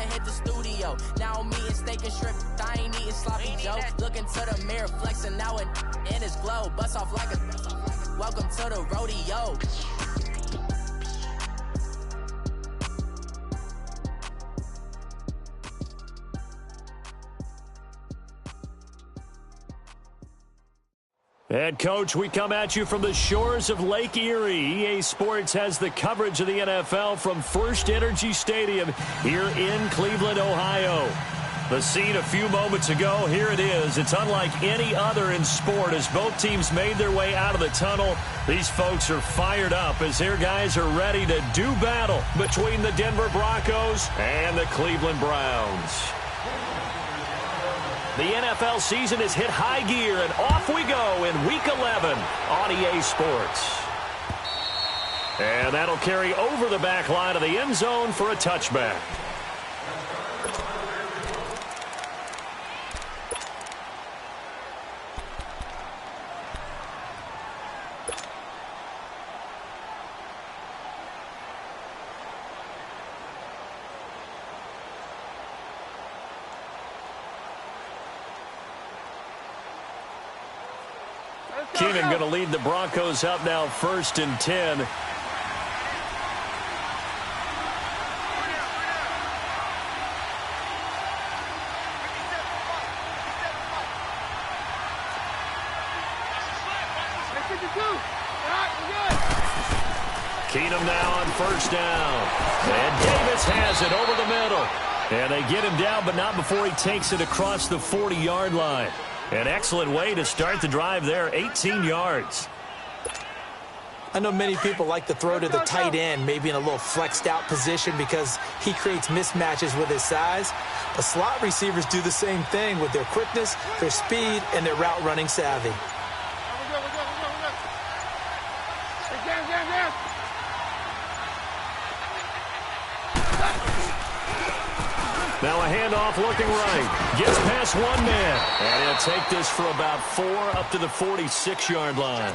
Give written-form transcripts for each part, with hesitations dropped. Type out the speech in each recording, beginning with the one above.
hit the studio. Now I'm eating steak and shrimp, I ain't eating sloppy Joe. Looking to the mirror, flexing now and in his glow. Bust off like a welcome to the rodeo. Head coach, we come at you from the shores of Lake Erie. EA Sports has the coverage of the NFL from First Energy Stadium here in Cleveland, Ohio. The scene a few moments ago, here it is. It's unlike any other in sport as both teams made their way out of the tunnel. These folks are fired up as their guys are ready to do battle between the Denver Broncos and the Cleveland Browns. The NFL season has hit high gear, and off we go in Week 11 on EA Sports. And that'll carry over the back line of the end zone for a touchback. Keenan going to lead the Broncos up now 1st and 10. Keenum now on 1st down. And Davis has it over the middle. And they get him down, but not before he takes it across the 40-yard line. An excellent way to start the drive there, 18 yards. I know many people like to throw to the tight end, maybe in a little flexed out position because he creates mismatches with his size. But slot receivers do the same thing with their quickness, their speed, and their route running savvy. Now a handoff looking right. Gets past one man. And he'll take this for about 4 up to the 46-yard line.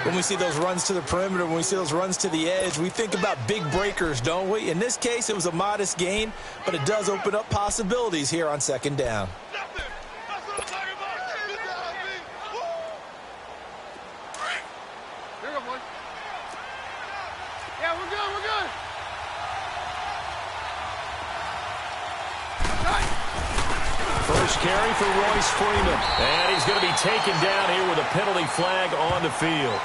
When we see those runs to the perimeter, when we see those runs to the edge, we think about big breakers, don't we? In this case, it was a modest gain, but it does open up possibilities here on 2nd down. First carry for Royce Freeman. And he's going to be taken down here with a penalty flag on the field.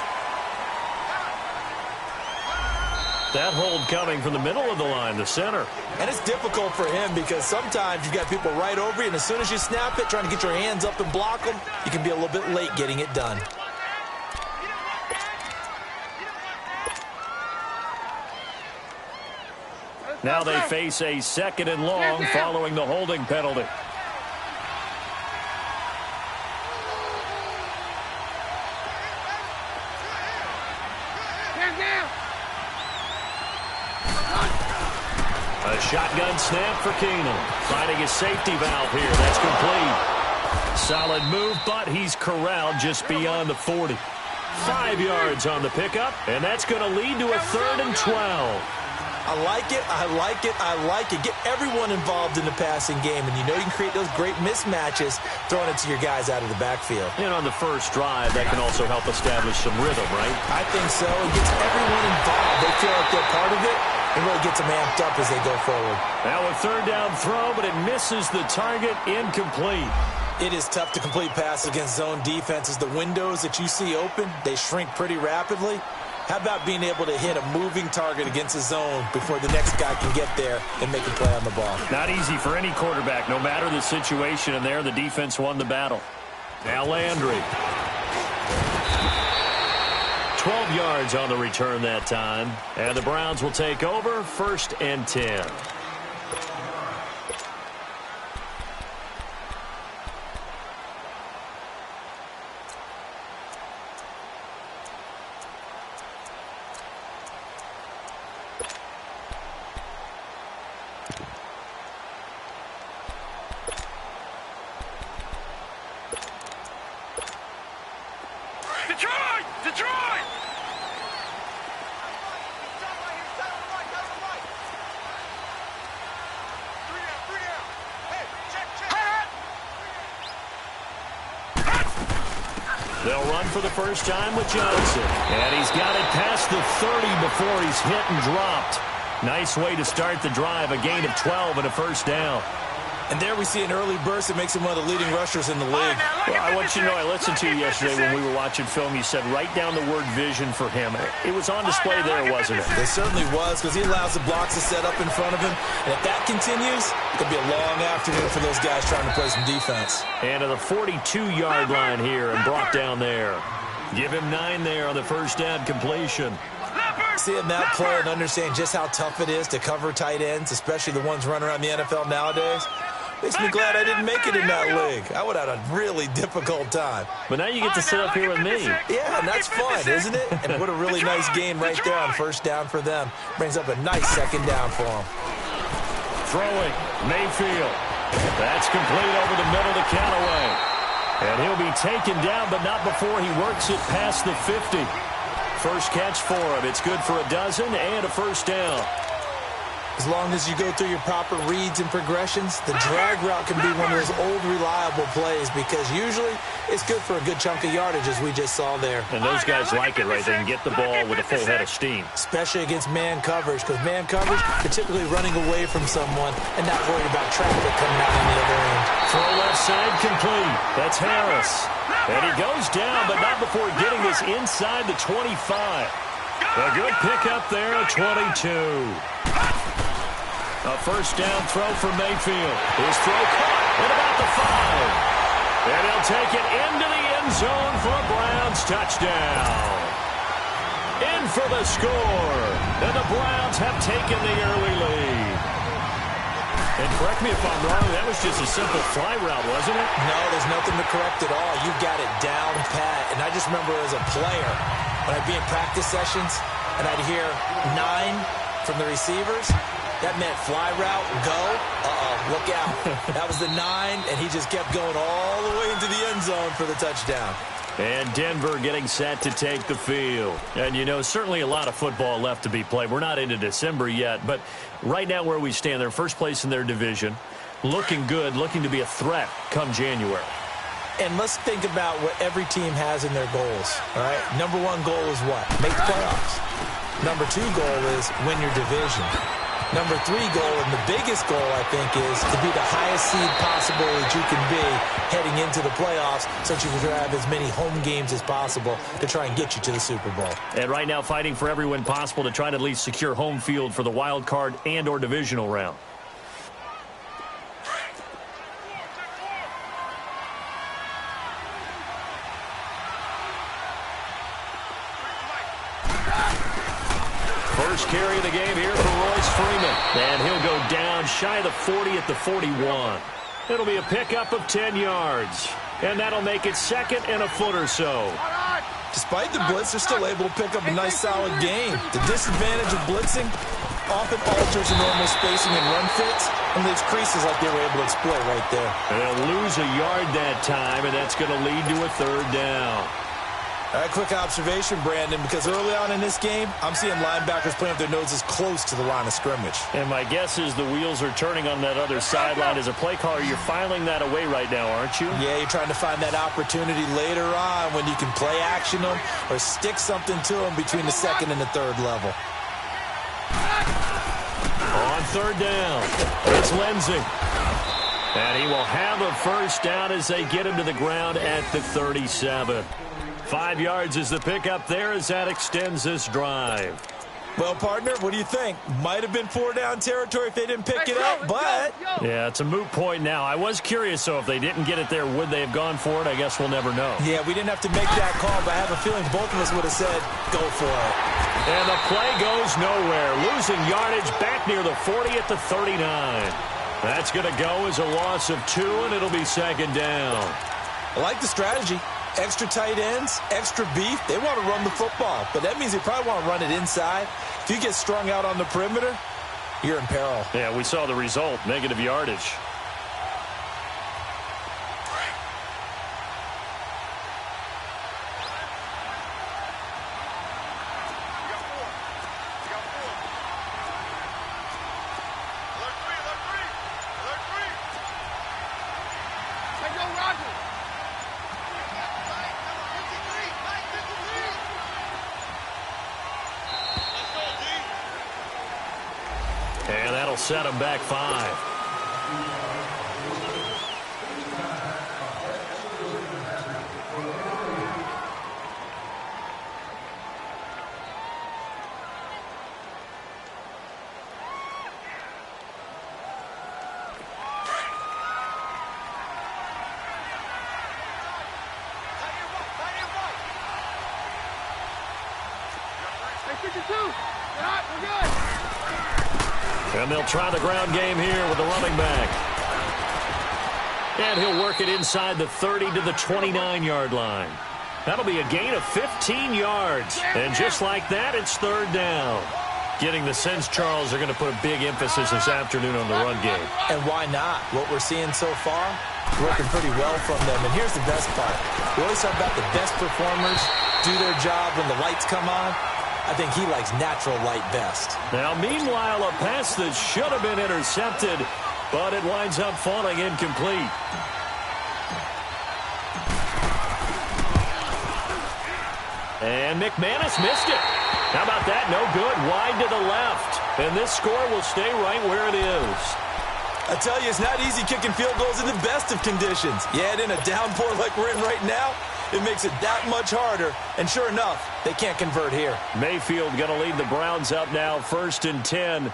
That hold coming from the middle of the line, the center. And it's difficult for him because sometimes you've got people right over you, and as soon as you snap it, trying to get your hands up and block them, you can be a little bit late getting it done. Now they face a 2nd and long following the holding penalty. A shotgun snap for Keenum. Finding his safety valve here. That's complete. Solid move, but he's corralled just beyond the 40. 5 yards on the pickup, and that's going to lead to a 3rd and 12. I like it, I like it, I like it. Get everyone involved in the passing game, and you know you can create those great mismatches throwing it to your guys out of the backfield. And on the first drive, that can also help establish some rhythm, right? I think so. It gets everyone involved. They feel like they're part of it, and really gets them amped up as they go forward. Now a 3rd down throw, but it misses the target, incomplete. It is tough to complete passes against zone defenses. The windows that you see open, they shrink pretty rapidly. How about being able to hit a moving target against a zone before the next guy can get there and make a play on the ball? Not easy for any quarterback, no matter the situation, and there the defense won the battle. Now Landry. 12 yards on the return that time, and the Browns will take over 1st and 10. They'll run for the first time with Johnson. And he's got it past the 30 before he's hit and dropped. Nice way to start the drive, a gain of 12 and a first down. And there we see an early burst that makes him one of the leading rushers in the league. Well, I want you to know, I listened to you yesterday when we were watching film. You said write down the word vision for him. It was on display there, wasn't it? It certainly was, because he allows the blocks to set up in front of him. And if that continues, it could be a long afternoon for those guys trying to play some defense. And to the 42-yard line here and brought down there. Give him 9 there on the first down completion. Seeing that play and understanding just how tough it is to cover tight ends, especially the ones running around the NFL nowadays, makes me glad I didn't make it in that league. I would have had a really difficult time. But now you get to sit up here with me. Yeah, and that's fun, isn't it? And what a really nice game right there on first down for them. Brings up a nice second down for them. Throwing, Mayfield. That's complete over the middle to Callaway. And he'll be taken down, but not before he works it past the 50. First catch for him. It's good for a dozen and a first down. As long as you go through your proper reads and progressions, the drag route can be one of those old reliable plays because usually it's good for a good chunk of yardage, as we just saw there. And those guys like it, right? They can get the ball with a full head of steam. Especially against man coverage, because man coverage, particularly running away from someone and not worried about traffic coming out on the other end. Throw left side complete. That's Harris. And he goes down, but not before getting this inside the 25. A good pickup there at 22. A first down throw for Mayfield. His throw caught at about the 5. And he'll take it into the end zone for a Browns touchdown. In for the score. And the Browns have taken the early lead. And correct me if I'm wrong, that was just a simple fly route, wasn't it? No, there's nothing to correct at all. You got it down pat. And I just remember as a player, when I'd be in practice sessions and I'd hear 9 from the receivers, that meant fly route, go, look out. That was the 9, and he just kept going all the way into the end zone for the touchdown. And Denver getting set to take the field. And, you know, certainly a lot of football left to be played. We're not into December yet, but right now where we stand, they're first place in their division, looking good, looking to be a threat come January. And let's think about what every team has in their goals, all right? Number 1 goal is what? Make the playoffs. Number 2 goal is win your division. Number 3 goal, and the biggest goal, I think, is to be the highest seed possible that you can be heading into the playoffs so that you can have as many home games as possible to try and get you to the Super Bowl. And right now fighting for every win possible to try to at least secure home field for the wild card and or divisional round. First carry of the game here for Royce Freeman. And he'll go down shy of the 40 at the 41. It'll be a pickup of 10 yards. And that'll make it second and a foot or so. Despite the blitz, they're still able to pick up a nice solid gain. The disadvantage of blitzing often alters the normal spacing and run fits, and leaves creases like they were able to exploit right there. They'll lose a yard that time, and that's going to lead to a third down. All right, quick observation, Brandon, because early on in this game, I'm seeing linebackers playing with their noses close to the line of scrimmage. And my guess is the wheels are turning on that other sideline. As a play caller, you're filing that away right now, aren't you? Yeah, you're trying to find that opportunity later on when you can play action them or stick something to them between the second and the third level. On third down, it's Lindsey. And he will have a first down as they get him to the ground at the 37. 5 yards is the pickup there as that extends this drive. Well, partner, what do you think? Might have been 4-down territory if they didn't pick it up, but... Yeah, it's a moot point now. I was curious, so if they didn't get it there, would they have gone for it? I guess we'll never know. Yeah, we didn't have to make that call, but I have a feeling both of us would have said, go for it. And the play goes nowhere. Losing yardage back near the 40 at the 39. That's going to go as a loss of 2, and it'll be second down. I like the strategy. Extra tight ends, extra beef. They want to run the football, but that means they probably want to run it inside. If you get strung out on the perimeter, you're in peril. Yeah, we saw the result, negative yardage. set them back 5. And they'll try the ground game here with the running back. And he'll work it inside the 30 to the 29-yard line. That'll be a gain of 15 yards. And just like that, it's third down. Getting the sense, Charles, are going to put a big emphasis this afternoon on the run game. And why not? What we're seeing so far, working pretty well from them. And here's the best part. We always talk about the best performers do their job when the lights come on. I think he likes natural light best. Now, meanwhile, a pass that should have been intercepted, but it winds up falling incomplete. And McManus missed it. How about that? No good. Wide to the left. And this score will stay right where it is. I tell you, it's not easy kicking field goals in the best of conditions. You add in a downpour like we're in right now, it makes it that much harder. And sure enough, they can't convert here. Mayfield going to lead the Browns up now, 1st and 10.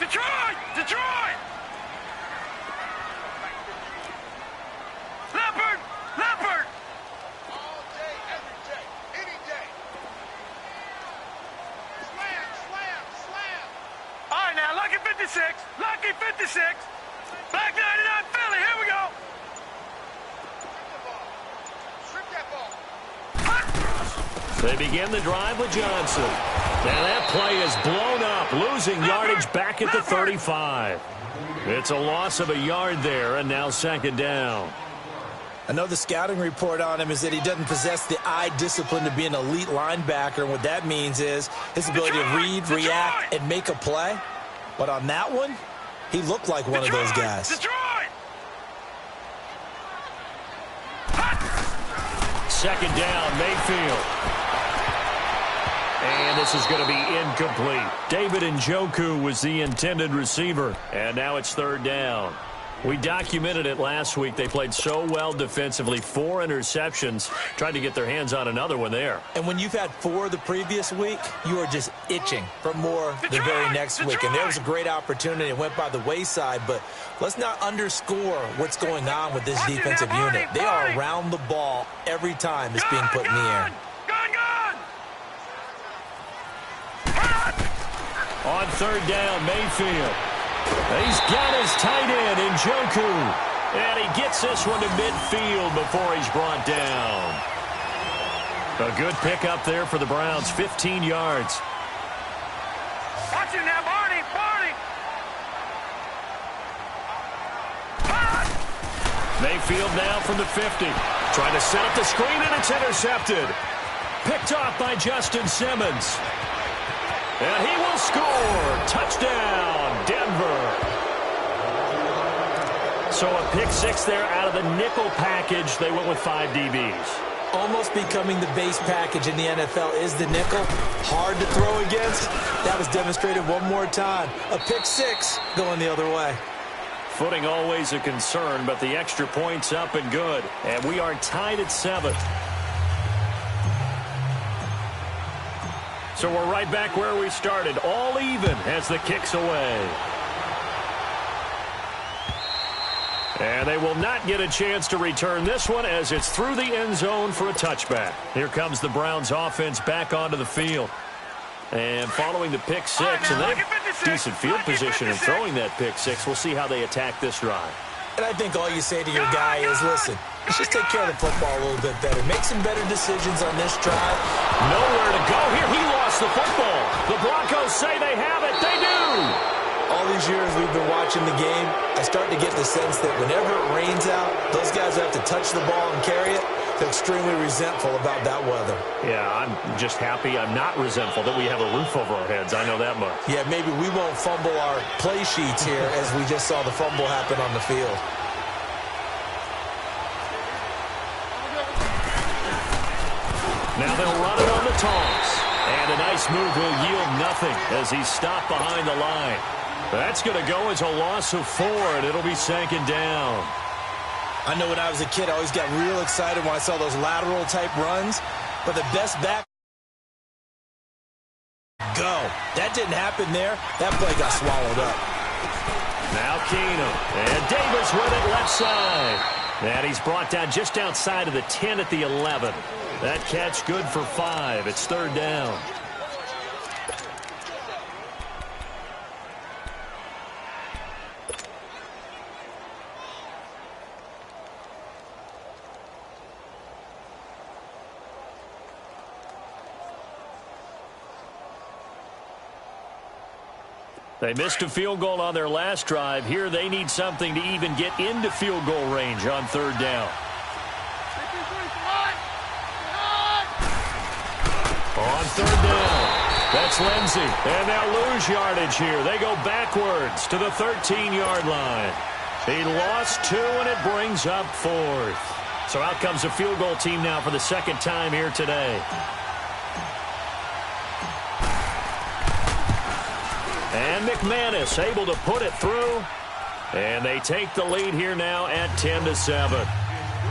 Detroit! Detroit! Leopard! Leopard! All day, every day, any day. Slam, slam, slam. All right, now, lucky 56. Lucky 56. Back 99 Philly. Here we go. Strip that ball. They begin the drive with Johnson. And that play is blown up, losing yardage back at the 35. It's a loss of a yard there, and now 2nd down. I know the scouting report on him is that he doesn't possess the eye discipline to be an elite linebacker. And what that means is his ability to read, react, and make a play. But on that one, he looked like one of those guys. Detroit! 2nd down, Mayfield. And this is going to be incomplete. David Njoku was the intended receiver. And now it's 3rd down. We documented it last week. They played so well defensively. 4 interceptions. Tried to get their hands on another one there. And when you've had 4 the previous week, you are just itching for more the very next week. And there was a great opportunity. It went by the wayside. But let's not underscore what's going on with this defensive unit. They are around the ball every time it's being put in the air. On 3rd down, Mayfield. He's got his tight end, Njoku. And he gets this one to midfield before he's brought down. A good pickup there for the Browns, 15 yards. Watch him now, Barney! Barney! Mayfield now from the 50. Trying to set up the screen, and it's intercepted. Picked off by Justin Simmons. And he will score. Touchdown, Denver. So a pick 6 there out of the nickel package. They went with 5 DBs. Almost becoming the base package in the NFL is the nickel. Hard to throw against. That was demonstrated one more time. A pick 6 going the other way. Footing always a concern, but the extra point's up and good. And we are tied at 7. So we're right back where we started, all even as the kick's away. And they will not get a chance to return this one as it's through the end zone for a touchback. Here comes the Browns offense back onto the field. And following the pick 6, and they have decent field position in throwing that pick 6. We'll see how they attack this drive. And I think all you say to your guy is, listen, let's just take care of the football a little bit better. Make some better decisions on this drive. Nowhere to go here. He lost the football. The Broncos say they have it. They do. All these years we've been watching the game, I start to get the sense that whenever it rains out, those guys who have to touch the ball and carry it, they're extremely resentful about that weather. Yeah, I'm just happy I'm not resentful that we have a roof over our heads. I know that much. Yeah, maybe we won't fumble our play sheets here as we just saw the fumble happen on the field. Now they'll run it on the toss. And a nice move will yield nothing as he's stopped behind the line. That's going to go as a loss of 4, and it'll be second down. I know when I was a kid, I always got real excited when I saw those lateral-type runs. But the best back... Go. That didn't happen there. That play got swallowed up. Now Keenum. And Davis with it left side. And he's brought down just outside of the 10 at the 11. That catch good for 5. It's third down. They missed a field goal on their last drive. Here they need something to even get into field goal range on third down. On third down, that's Lindsey. And they'll lose yardage here. They go backwards to the 13-yard line. He lost 2, and it brings up 4th. So out comes a field goal team now for the second time here today. And McManus able to put it through. And they take the lead here now at 10-7.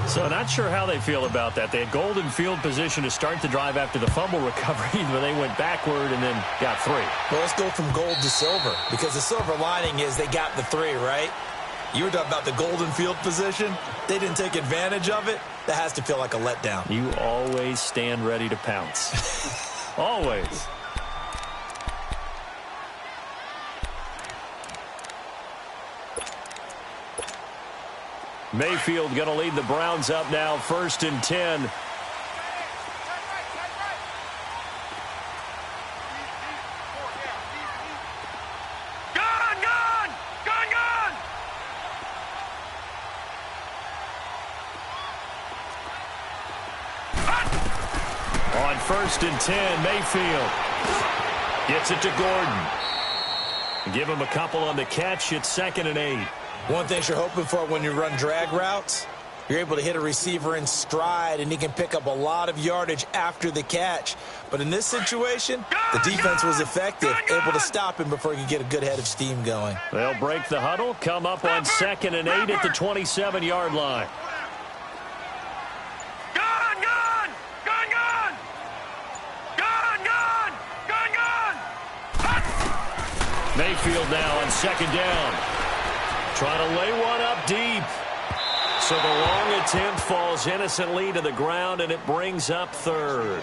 So not sure how they feel about that. They had golden field position to start the drive after the fumble recovery, but they went backward and then got 3. Well, let's go from gold to silver, because the silver lining is they got the 3, right? You were talking about the golden field position. They didn't take advantage of it. That has to feel like a letdown. You always stand ready to pounce. Always. Mayfield going to lead the Browns up now, 1st and 10. Gone! On 1st and 10, Mayfield gets it to Gordon. Give him a couple on the catch. It's 2nd and 8. One thing you're hoping for when you run drag routes, you're able to hit a receiver in stride, and he can pick up a lot of yardage after the catch. But in this situation, the defense was effective, able to stop him before he could get a good head of steam going. They'll break the huddle, come up on 2nd and 8 at the 27-yard line. Mayfield now on 2nd down. Trying to lay one up deep. So the long attempt falls innocently to the ground, and it brings up 3rd.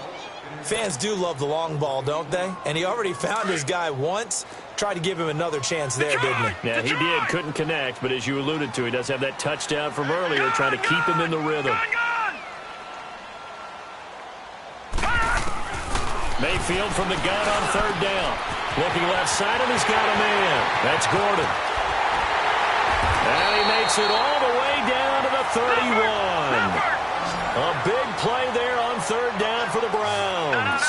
Fans do love the long ball, don't they? And he already found his guy once. Tried to give him another chance there, didn't he? Yeah, he did. Couldn't connect, but as you alluded to, he does have that touchdown from earlier, trying to keep him in the rhythm. Mayfield from the gun on 3rd down. Looking left side, and he's got a man. That's Gordon. And he makes it all the way down to the 31. A big play there on 3rd down for the Browns.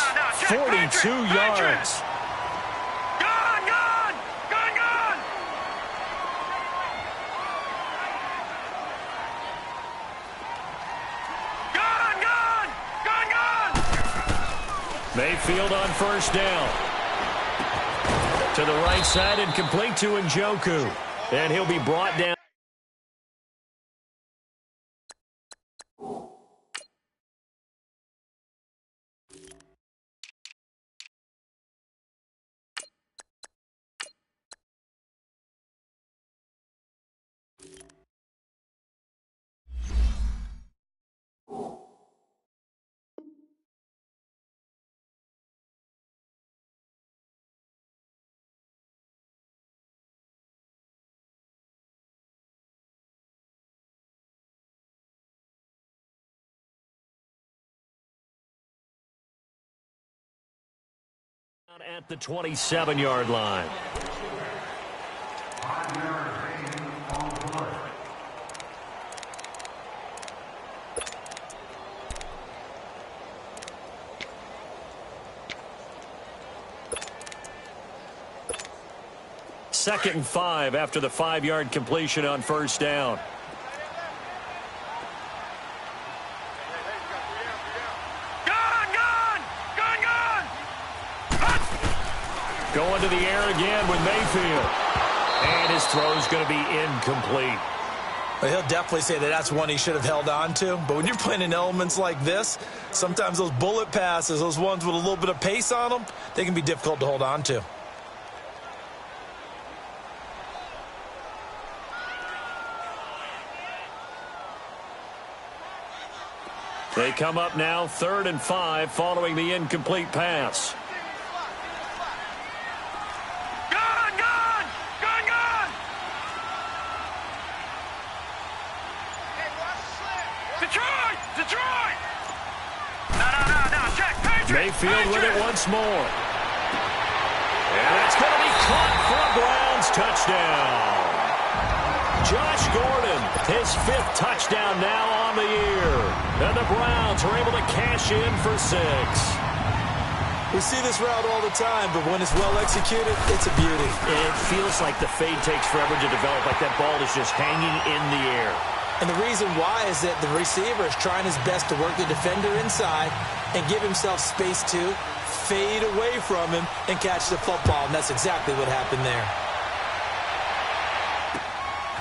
42 yards. Mayfield on 1st down. To the right side and complete to Njoku. And he'll be brought down. At the 27-yard line. Second and 5 after the 5-yard completion on 1st down. Gone! Going to the air again with Mayfield. And his throw's going to be incomplete. Well, he'll definitely say that that's one he should have held on to. But when you're playing in elements like this, sometimes those bullet passes, those ones with a little bit of pace on them, they can be difficult to hold on to. They come up now 3rd and 5 following the incomplete pass. Detroit! No, check, Patriot! Mayfield with it once more. And that's going to be caught for a Browns touchdown. Josh Gordon, his 5th touchdown now on the year. And the Browns are able to cash in for 6. We see this route all the time, but when it's well executed, it's a beauty. It feels like the fade takes forever to develop, like that ball is just hanging in the air. And the reason why is that the receiver is trying his best to work the defender inside and give himself space to fade away from him and catch the football, and that's exactly what happened there.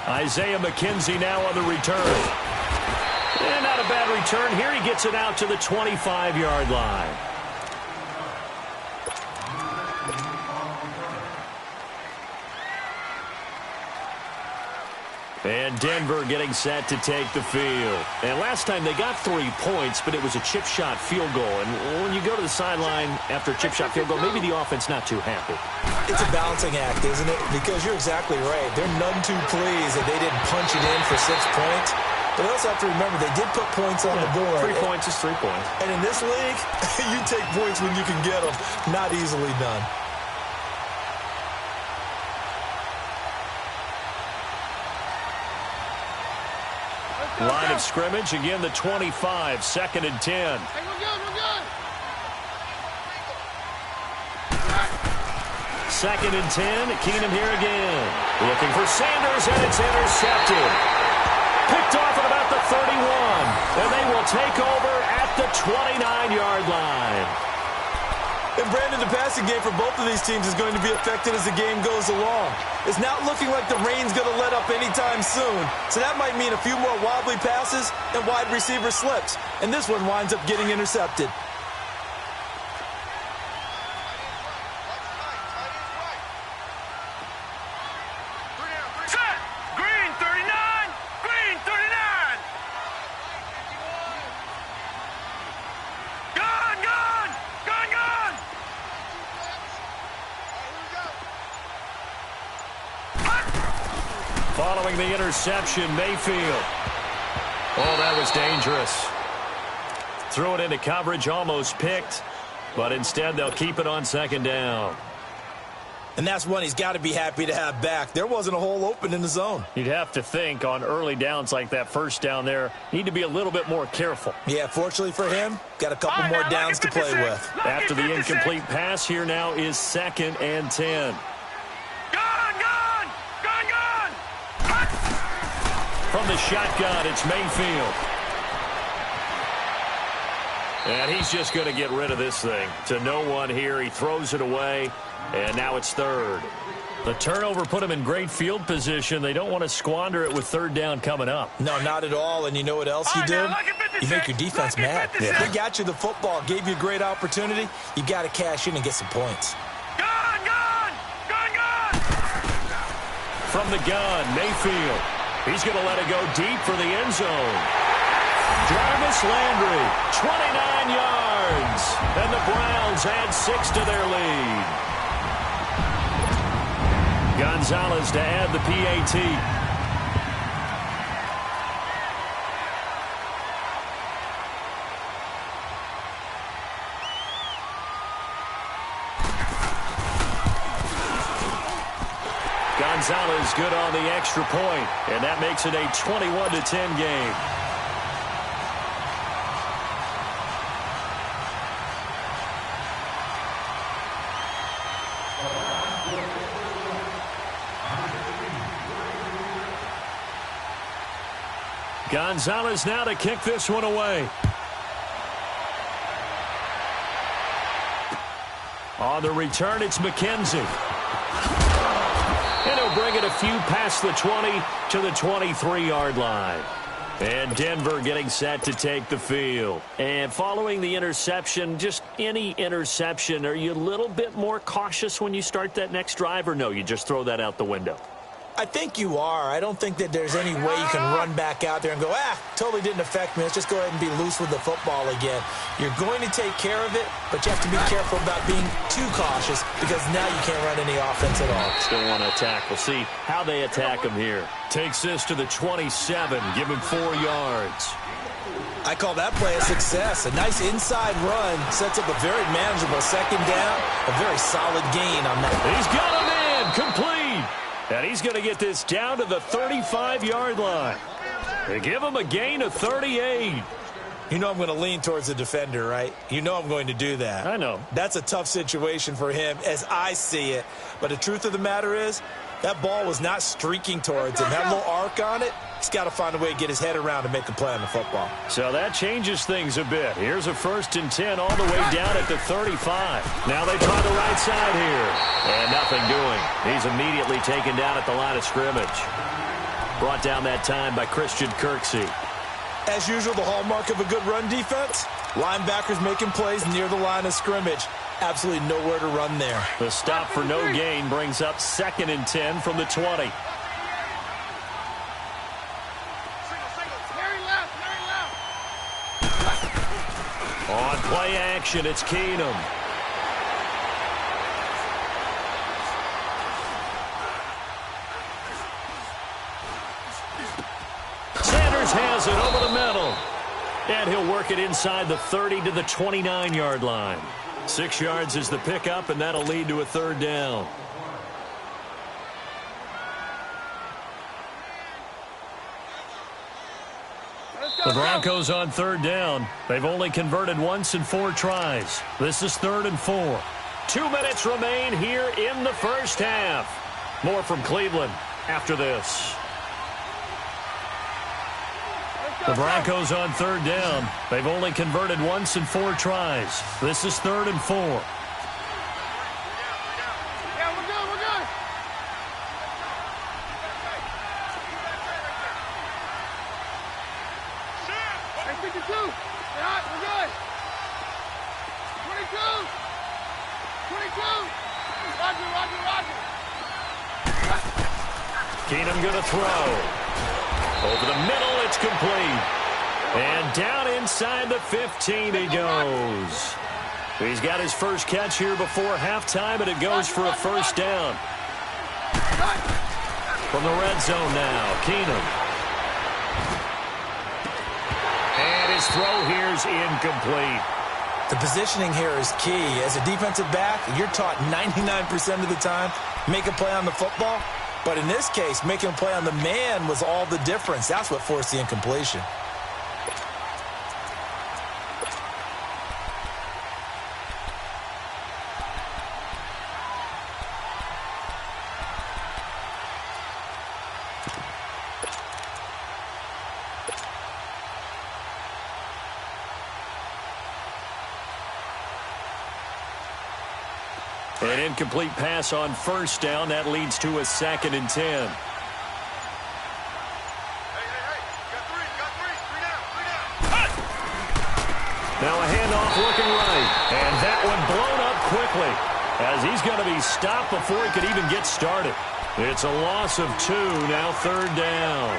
Isaiah McKenzie now on the return. And not a bad return. Here he gets it out to the 25-yard line. And Denver getting set to take the field. And last time they got 3 points, but it was a chip shot field goal. And when you go to the sideline after a chip shot field goal, maybe the offense not too happy. It's a balancing act, isn't it? Because you're exactly right. They're none too pleased that they didn't punch it in for 6 points. But they also have to remember they did put points on the board. 3 points is 3 points. And in this league, you take points when you can get them. Not easily done. Line of scrimmage, again the 25, 2nd and 10. Hey, we're good. 2nd and 10, Keenum here again. Looking for Sanders, and it's intercepted. Picked off at about the 31, and they will take over at the 29-yard line. And Brandon, the passing game for both of these teams is going to be affected as the game goes along. It's not looking like the rain's going to let up anytime soon. So that might mean a few more wobbly passes and wide receiver slips. And this one winds up getting intercepted. Set! Green 39! Green 39! Gone! Following the interception, Mayfield. Oh, that was dangerous. Threw it into coverage, almost picked, but instead they'll keep it on 2nd down. And that's one he's got to be happy to have back. There wasn't a hole open in the zone. You'd have to think on early downs like that 1st down there, need to be a little bit more careful. Yeah, fortunately for him, got a couple more downs to play with. After the incomplete pass, here now is 2nd and 10. From the shotgun, it's Mayfield. And he's just going to get rid of this thing. To no one here, he throws it away, and now it's 3rd. The turnover put him in great field position. They don't want to squander it with 3rd down coming up. No, not at all. And you know what else you do? You make your defense mad. Yeah. They got you the football, gave you a great opportunity. You got to cash in and get some points. From the gun, Mayfield. He's going to let it go deep for the end zone. Jarvis Landry, 29 yards. And the Browns add 6 to their lead. Gonzalez to add the PAT. Gonzalez good on the extra point, and that makes it a 21-10 game. Gonzalez now to kick this one away. On the return, it's McKenzie. And he'll bring it a few past the 20 to the 23-yard line. And Denver getting set to take the field. And following the interception, just any interception, are you a little bit more cautious when you start that next drive, or no, you just throw that out the window? I think you are. I don't think that there's any way you can run back out there and go, totally didn't affect me. Let's just go ahead and be loose with the football again. You're going to take care of it, but you have to be careful about being too cautious because now you can't run any offense at all. Still want to attack. We'll see how they attack him here. Takes this to the 27, give him 4 yards. I call that play a success. A nice inside run sets up a very manageable second down, a very solid gain on that. He's got him in, complete. And he's going to get this down to the 35-yard line. They give him a gain of 38. You know I'm going to lean towards the defender, right? You know I'm going to do that. I know. That's a tough situation for him as I see it. But the truth of the matter is, that ball was not streaking towards him. That little arc on it, he's got to find a way to get his head around and make a play on the football. So that changes things a bit. Here's a 1st and 10 all the way down at the 35. Now they try the right side here. And nothing doing. He's immediately taken down at the line of scrimmage. Brought down that time by Christian Kirksey. As usual, the hallmark of a good run defense, linebackers making plays near the line of scrimmage. Absolutely nowhere to run there. The stop for no gain brings up 2nd and 10 from the 20. On play action, it's Keenum. Sanders has it over the middle. And he'll work it inside the 30 to the 29-yard line. 6 yards is the pickup, and that'll lead to a 3rd down. The Broncos on 3rd down. They've only converted once in 4 tries. This is 3rd and 4. 2 minutes remain here in the first half. More from Cleveland after this. The Broncos on 3rd down. They've only converted once in 4 tries. This is 3rd and 4. Yeah, we're good, we're good. Hey, 52. We're good. 22. 22. Roger. Keenum going to throw. Over the middle, it's complete. And down inside the 15 he goes. He's got his first catch here before halftime, and it goes for a 1st down. From the red zone now, Keenum. And his throw here's incomplete. The positioning here is key. As a defensive back, you're taught 99% of the time, make a play on the football. But in this case, making a play on the man was all the difference. That's what forced the incompletion. An incomplete pass on 1st down. That leads to a 2nd and 10. Hey, got three down. Now a handoff looking right. And that one blown up quickly as he's going to be stopped before he could even get started. It's a loss of 2, now 3rd down.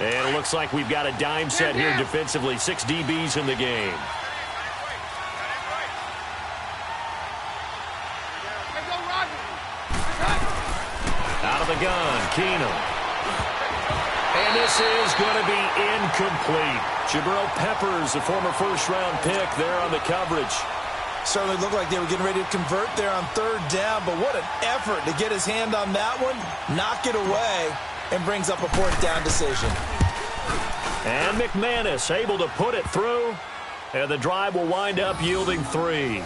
And it looks like we've got a dime set here defensively. 6 DBs in the game. Out of the gun, Keenum. And this is going to be incomplete. Jabril Peppers, a former 1st-round pick there on the coverage. Certainly looked like they were getting ready to convert there on 3rd down, but what an effort to get his hand on that one, knock it away, and brings up a 4th down decision. And McManus able to put it through. And the drive will wind up yielding 3.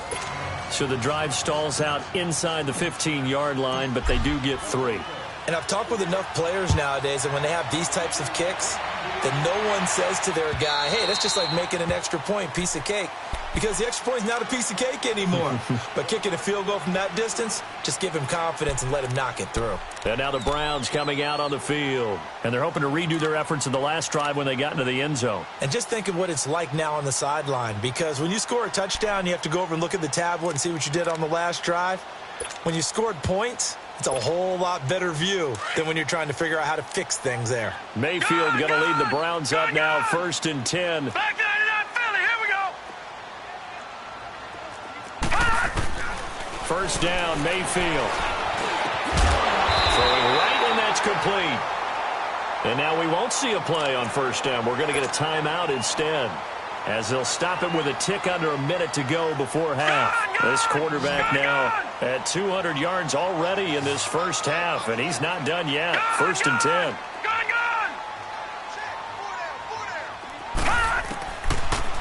So the drive stalls out inside the 15-yard line, but they do get 3. And I've talked with enough players nowadays that when they have these types of kicks, that no one says to their guy, hey, that's just like making an extra point, piece of cake. Because the extra point is not a piece of cake anymore. But kicking a field goal from that distance, just give him confidence and let him knock it through. And now the Browns coming out on the field. And they're hoping to redo their efforts in the last drive when they got into the end zone. And just think of what it's like now on the sideline. Because when you score a touchdown, you have to go over and look at the tablet and see what you did on the last drive. When you scored points, it's a whole lot better view than when you're trying to figure out how to fix things there. Mayfield going to lead the Browns up now, 1st and 10. Back 99 Philly, here we go. First down, Mayfield. Throwing right, and that's complete. And now we won't see a play on first down. We're going to get a timeout instead, as they'll stop it with a tick under a minute to go before half. This quarterback now at 200 yards already in this first half, and he's not done yet. 1st and 10.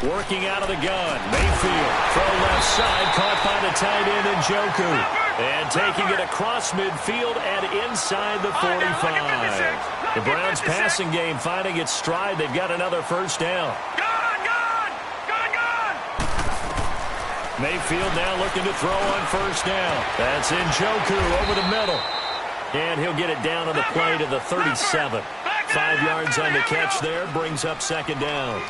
Working out of the gun. Mayfield. Throw left side. Caught by the tight end Njoku. And taking it across midfield and inside the 45. The Browns passing game finding its stride. They've got another first down. Mayfield now looking to throw on first down. That's Njoku over the middle. And he'll get it down on the play to the 37. 5 yards on the catch there. Brings up second down.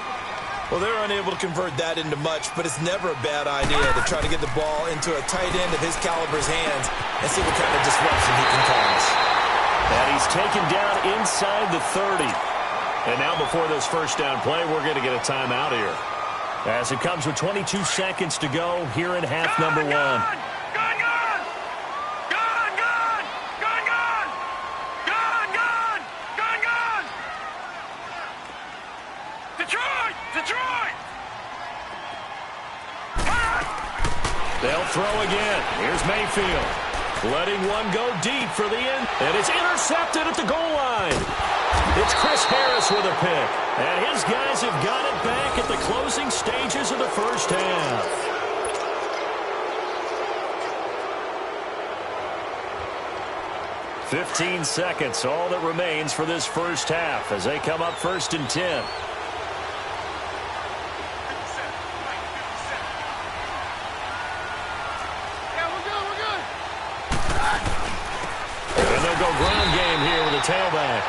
Well, they're unable to convert that into much, but it's never a bad idea to try to get the ball into a tight end of his caliber's hands and see what kind of disruption he can cause. And he's taken down inside the 30. And now before this first down play, we're going to get a timeout here, as it comes with 22 seconds to go here in half number 1. They'll throw again. Here's Mayfield. Letting one go deep for the end. And it's intercepted at the goal line. It's Chris Harris with a pick. And his guys have got it back at the closing stages of the first half. "15 seconds, all that remains for this first half as they come up 1st and 10. Ground game here with a tailback.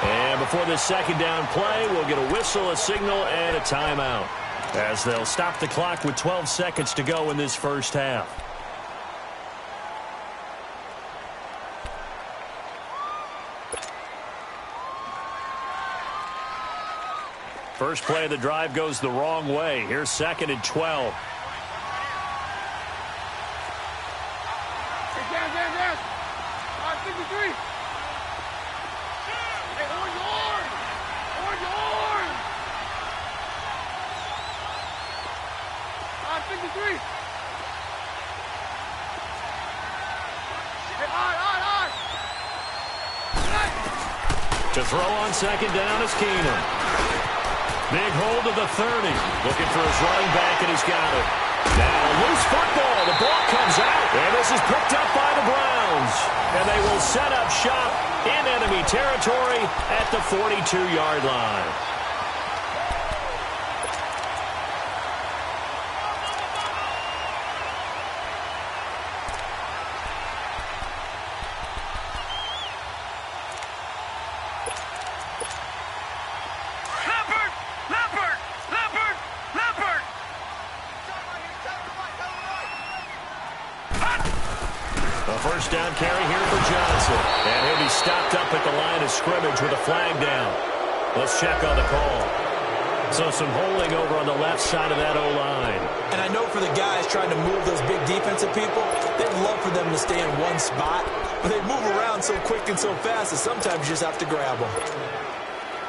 And before this second down play, we'll get a whistle, a signal, and a timeout, as they'll stop the clock with 12 seconds to go in this first half. First play of the drive goes the wrong way. Here's 2nd and 12. To throw on second down is Keenum. Big hold of the 30. Looking for his running back, and he's got it. Now loose football. The ball comes out. And this is picked up by the Browns. And they will set up shop in enemy territory at the 42-yard line. First down carry here for Johnson. And he'll be stopped up at the line of scrimmage with a flag down. Let's check on the call. So some holding over on the left side of that O-line. And I know for the guys trying to move those big defensive people, they'd love for them to stay in one spot. But they move around so quick and so fast that sometimes you just have to grab them.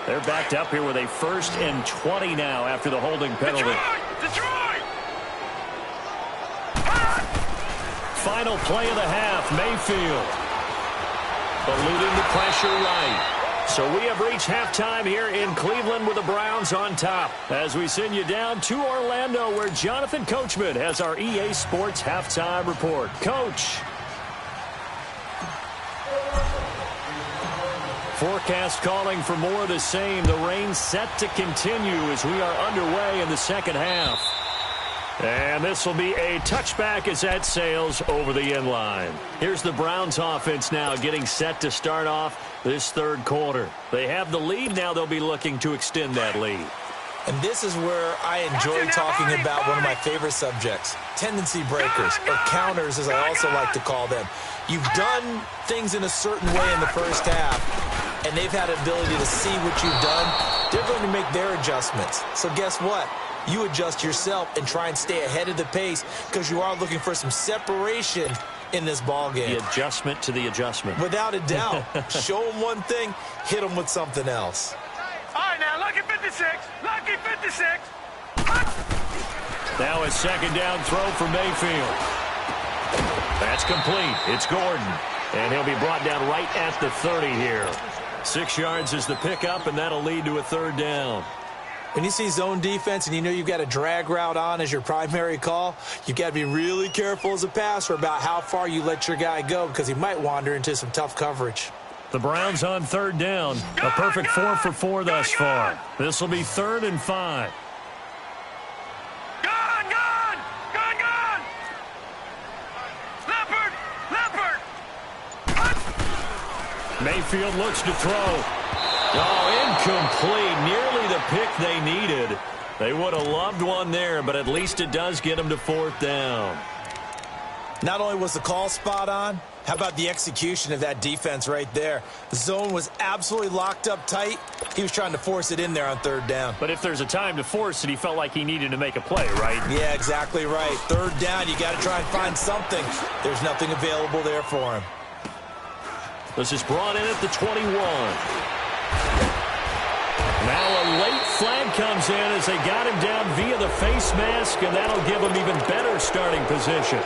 They're backed up here with a 1st and 20 now after the holding penalty. Detroit! Final play of the half, Mayfield. Eluding the pressure right. So we have reached halftime here in Cleveland with the Browns on top. As we send you down to Orlando, where Jonathan Coachman has our EA Sports halftime report. Coach. Forecast calling for more of the same. The rain set to continue as we are underway in the second half. And this will be a touchback as that sails over the end line. Here's the Browns offense now getting set to start off this third quarter. They have the lead. Now they'll be looking to extend that lead. And this is where I enjoy talking about one of my favorite subjects, tendency breakers, or counters as I also like to call them. You've done things in a certain way in the first half, and they've had an ability to see what you've done. They're going to make their adjustments. So guess what? You adjust yourself and try and stay ahead of the pace because you are looking for some separation in this ball game. The adjustment to the adjustment. Without a doubt. Show them one thing, hit them with something else. All right, now, lucky 56. Lucky 56. Now a second down throw for Mayfield. That's complete. It's Gordon. And he'll be brought down right at the 30 here. 6 yards is the pickup, and that'll lead to a third down. When you see zone defense and you know you've got a drag route on as your primary call, you've got to be really careful as a passer about how far you let your guy go because he might wander into some tough coverage. The Browns on third down. A perfect 4 for 4 thus far. This will be 3rd and 5. Gone! Leopard! Mayfield looks to throw. Oh, incomplete. Nearly the pick they needed. They would have loved one there, but at least it does get them to 4th down. Not only was the call spot on, how about the execution of that defense right there? The zone was absolutely locked up tight. He was trying to force it in there on 3rd down. But if there's a time to force it, he felt like he needed to make a play, right? Yeah, exactly right. 3rd down, you got to try and find something. There's nothing available there for him. This is brought in at the 21. Now a late flag comes in as they got him down via the face mask, and that'll give him even better starting position.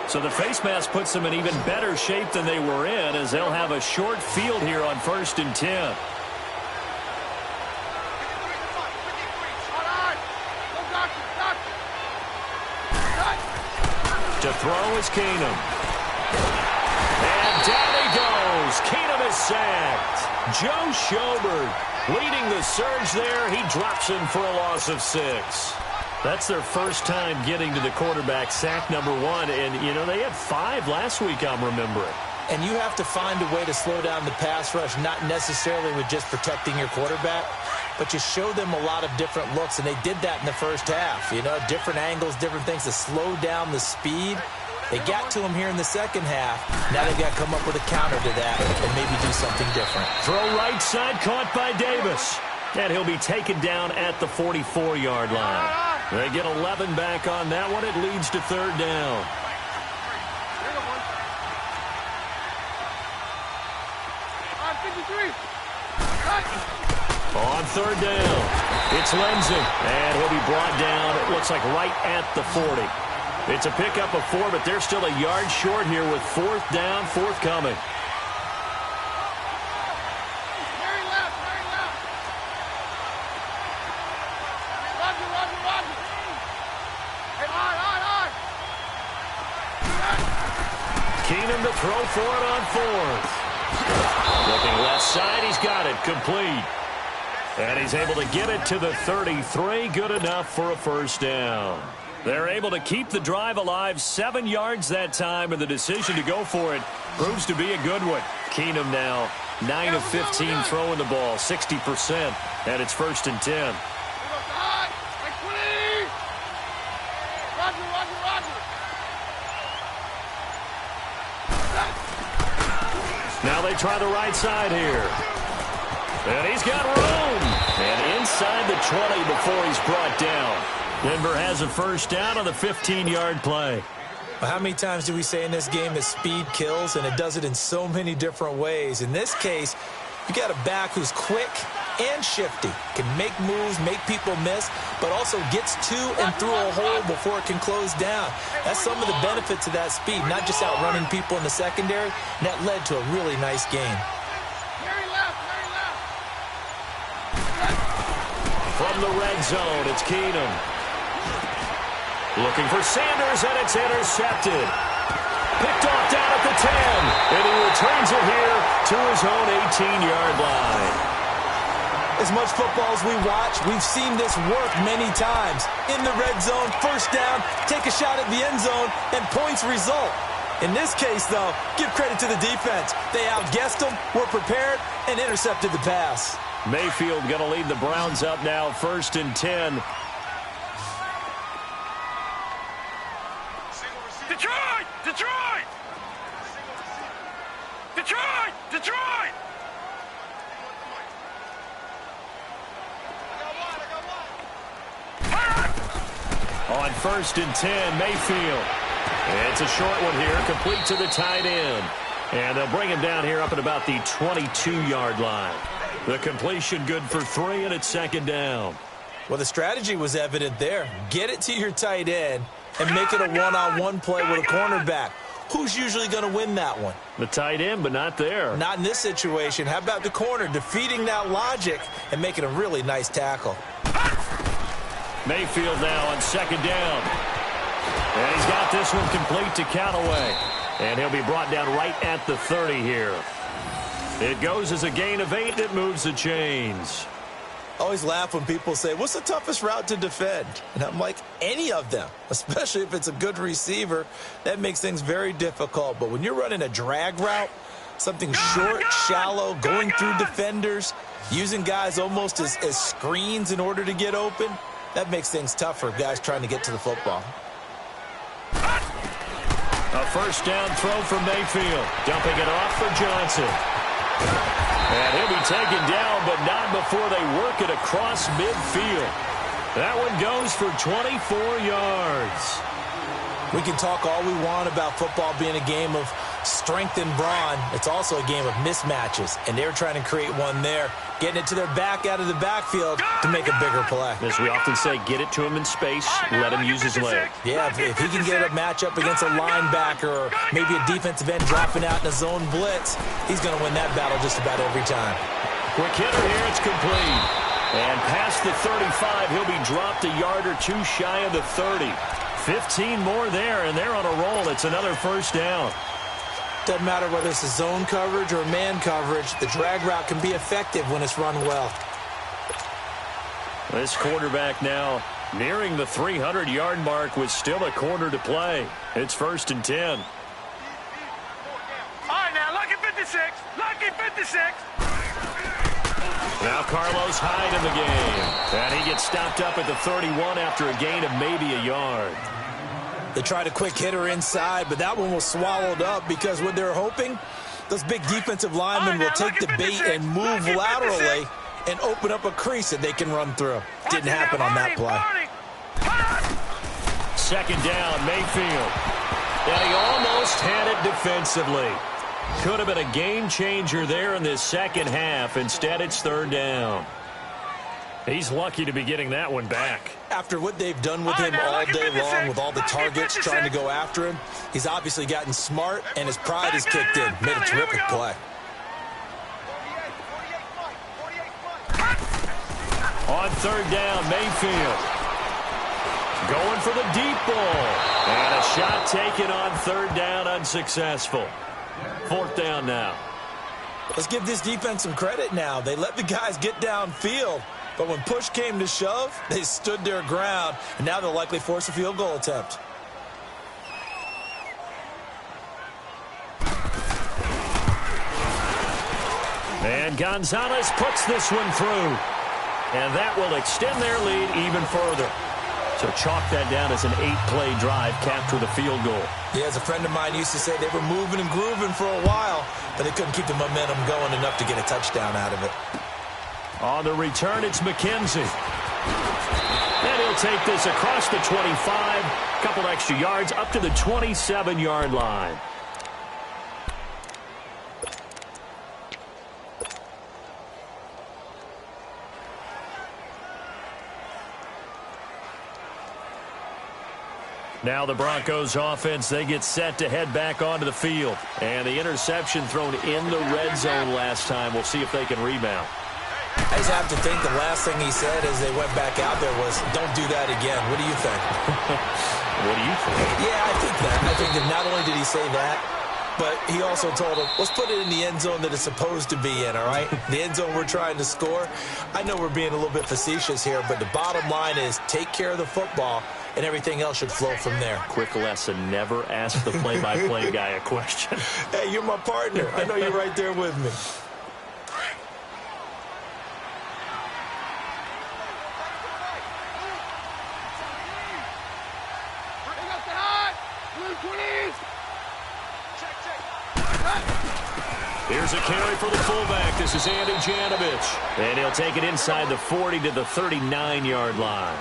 So the face mask puts them in even better shape than they were in as they'll have a short field here on 1st and 10. To throw is Keenum. And down he goes. Keenum is sacked. Joe Schobert leading the surge there. He drops him for a loss of 6. That's their first time getting to the quarterback, sack number 1. And, you know, they had 5 last week, I'm remembering. And you have to find a way to slow down the pass rush, not necessarily with just protecting your quarterback, but you show them a lot of different looks, and they did that in the first half. You know, different angles, different things to slow down the speed. They got to him here in the second half. Now they've got to come up with a counter to that and maybe do something different. Throw right side, caught by Davis. And he'll be taken down at the 44-yard line. They get 11 back on that one. It leads to 3rd down. On 3rd down, it's Lindsey, and he'll be brought down, it looks like right at the 40. It's a pickup of 4, but they're still a yard short here with 4th down, forthcoming. Keenum to throw for it on 4th. Looking left side, he's got it, complete. And he's able to get it to the 33, good enough for a 1st down. They're able to keep the drive alive, 7 yards that time, and the decision to go for it proves to be a good one. Keenum now 9 of 15 throwing the ball, 60%, and it's 1st and 10. Now they try the right side here. And he's got room. And inside the 20 before he's brought down. Denver has a 1st down on the 15-yard play. Well, how many times do we say in this game that speed kills, and it does it in so many different ways? In this case, You got a back who's quick and shifty, can make moves, make people miss, but also gets to and through a hole before it can close down. That's some of the benefits of that speed, not just outrunning people in the secondary, and that led to a really nice game. From the red zone, it's Keenum. Looking for Sanders, and it's intercepted. Picked off down at the 10, and he returns it here to his own 18-yard line. As much football as we watch, we've seen this work many times. In the red zone, first down, take a shot at the end zone, and points result. In this case, though, give credit to the defense. They outguessed them, were prepared, and intercepted the pass. Mayfield going to lead the Browns up now, 1st and 10. Detroit! Detroit! Detroit! Detroit! On 1st and 10, Mayfield. It's a short one here, complete to the tight end. And they'll bring him down here up at about the 22-yard line. The completion good for 3, and it's 2nd down. Well, the strategy was evident there. Get it to your tight end and make it a one-on-one play with a cornerback. Who's usually going to win that one? The tight end, but not there. Not in this situation. How about the corner defeating that logic and making a really nice tackle? Mayfield now on 2nd down. And he's got this one complete to Callaway. And he'll be brought down right at the 30 here. It goes as a gain of 8. It moves the chains. I always laugh when people say, what's the toughest route to defend? And I'm like, any of them, especially if it's a good receiver. That makes things very difficult. But when you're running a drag route, something short, shallow, going through defenders, using guys almost as screens in order to get open, that makes things tough for guys trying to get to the football. A 1st down throw for Mayfield. Dumping it off for Johnson. And he'll be taken down, but not before they work it across midfield. That one goes for 24 yards. We can talk all we want about football being a game of strength and brawn. It's also a game of mismatches, and they're trying to create one there, getting it to their back out of the backfield to make a bigger play. As we often say, get it to him in space, let him use his leg. Yeah, if he can get a matchup against a linebacker or maybe a defensive end dropping out in a zone blitz, he's going to win that battle just about every time. Quick hitter here, it's complete. And past the 35, he'll be dropped a yard or 2 shy of the 30. 15 more there, and they're on a roll. It's another 1st down. Doesn't matter whether it's a zone coverage or man coverage, the drag route can be effective when it's run well. This quarterback now nearing the 300-yard mark with still a quarter to play. It's 1st and 10. All right, now, lucky 56. Lucky 56. Now Carlos Hyde in the game. And he gets stopped up at the 31 after a gain of maybe a yard. They tried a quick hitter inside, but that one was swallowed up because what they're hoping, those big defensive linemen will take the bait and move laterally and open up a crease that they can run through. Didn't happen on that play. 2nd down, Mayfield. And he almost had it defensively. Could have been a game changer there in this second half. Instead, it's 3rd down. He's lucky to be getting that one back. After what they've done with him all day long with all the targets trying to go after him, he's obviously gotten smart and his pride has kicked in. Made a terrific play. On 3rd down, Mayfield. Going for the deep ball. And a shot taken on 3rd down, unsuccessful. 4th down now. Let's give this defense some credit now. They let the guys get downfield. But when push came to shove, they stood their ground, and now they'll likely force a field goal attempt. And Gonzalez puts this one through. And that will extend their lead even further. So chalk that down as an 8-play drive capped with a field goal. Yeah, as a friend of mine used to say, they were moving and grooving for a while, but they couldn't keep the momentum going enough to get a touchdown out of it. On the return, it's McKenzie. And he'll take this across the 25, a couple extra yards up to the 27-yard line. Now the Broncos offense, they get set to head back onto the field. And the interception thrown in the red zone last time. We'll see if they can rebound. I just have to think the last thing he said as they went back out there was, don't do that again. What do you think? What do you think? Yeah, I think that. I think that not only did he say that, but he also told him, let's put it in the end zone that it's supposed to be in, all right? The end zone we're trying to score. I know we're being a little bit facetious here, but the bottom line is take care of the football, and everything else should flow from there. Quick lesson, never ask the play-by-play guy a question. Hey, you're my partner. I know you're right there with me. Here's a carry for the fullback. This is Andy Janovich. And he'll take it inside the 40 to the 39-yard line.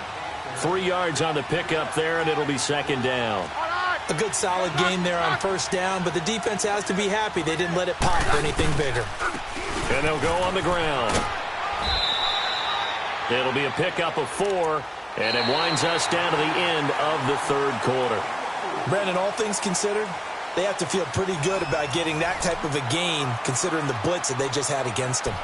3 yards on the pickup there, and it'll be second down. A good solid game there on first down, but the defense has to be happy they didn't let it pop for anything bigger. And they'll go on the ground. It'll be a pickup of 4, and it winds us down to the end of the third quarter. Brandon, all things considered, they have to feel pretty good about getting that type of a gain, considering the blitz that they just had against them.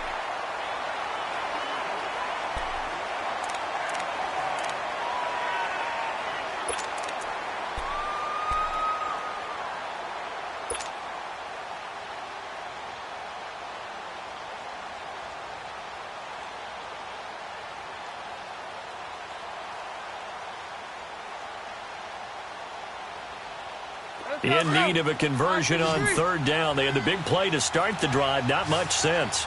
In need of a conversion on third down. They had the big play to start the drive. Not much sense.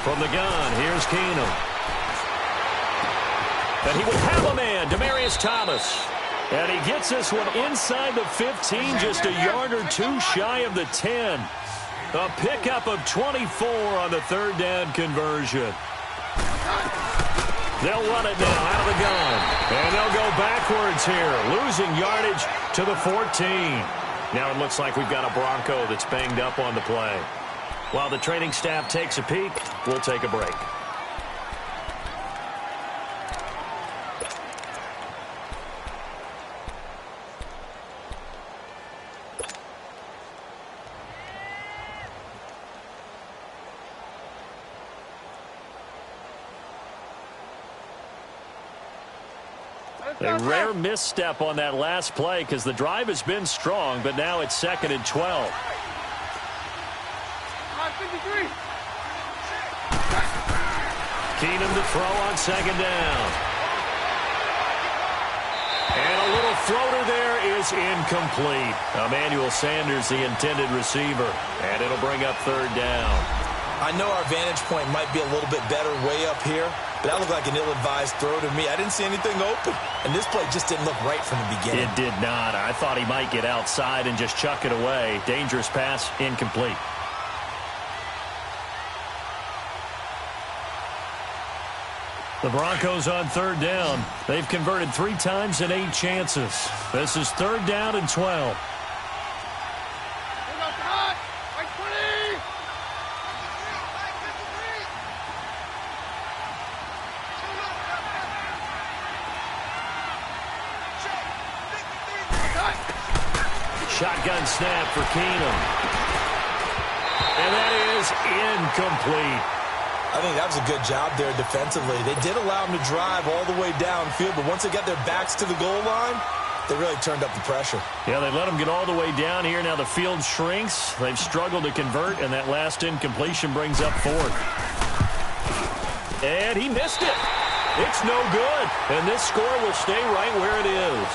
From the gun, here's Keenum. And he will have a man, Demaryius Thomas. And he gets this one inside the 15, just a yard or two shy of the 10. A pickup of 24 on the third down conversion. They'll run it now out of the gun. And they'll go backwards here, losing yardage to the 14. Now it looks like we've got a Bronco that's banged up on the play. While the training staff takes a peek, we'll take a break. A rare misstep on that last play because the drive has been strong, but now it's 2nd and 12. Keenum to throw on 2nd down. And a little floater there is incomplete. Emmanuel Sanders, the intended receiver, and it'll bring up 3rd down. I know our vantage point might be a little bit better way up here, but that looked like an ill-advised throw to me. I didn't see anything open, and this play just didn't look right from the beginning. It did not. I thought he might get outside and just chuck it away. Dangerous pass, incomplete. The Broncos on 3rd down. They've converted 3 times in 8 chances. This is 3rd down and 12. Shotgun snap for Keenum. And that is incomplete. I think that was a good job there defensively. They did allow them to drive all the way downfield, but once they got their backs to the goal line, they really turned up the pressure. Yeah, they let them get all the way down here. Now the field shrinks. They've struggled to convert, and that last incompletion brings up 4th. And he missed it. It's no good. And this score will stay right where it is.